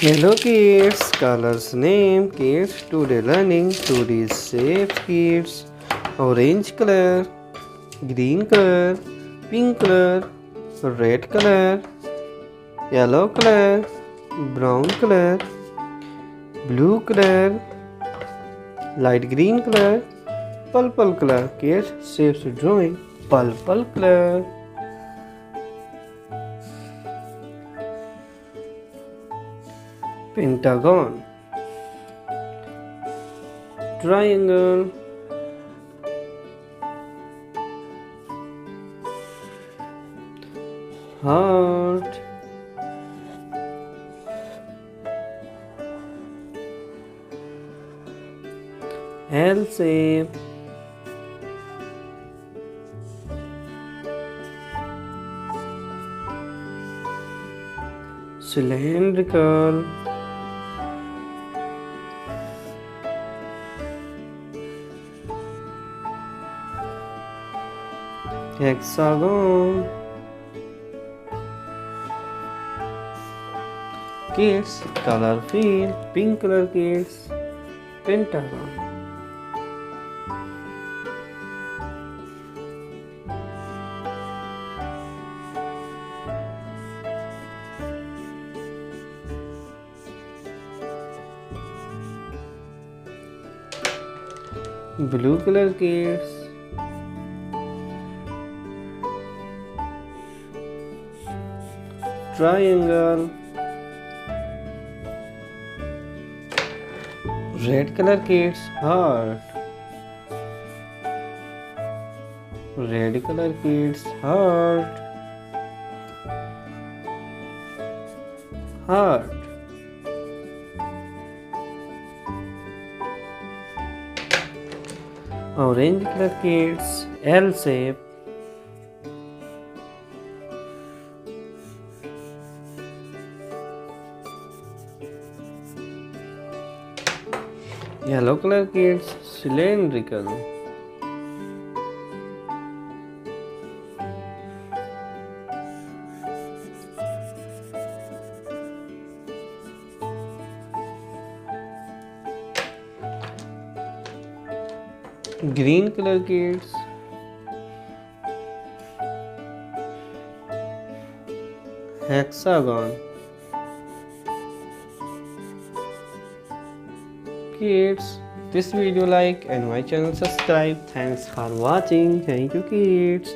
Hello kids, colors name kids, today learning 2D shapes kids, orange color, green color, pink color, red color, yellow color, brown color, blue color, light green color, purple color. Kids, shapes drawing purple color. Pentagon, triangle, heart, L shape, cylindrical, hexagon. Kids, color field, pink color kids, pentagon. Blue color kids, triangle. Red color kids, heart. Red color kids, heart. Heart. Orange color kids, L shape. Yellow color kids, cylindrical. Green color kids, hexagon. Kids, this video like and my channel subscribe. Thanks for watching. Thank you kids.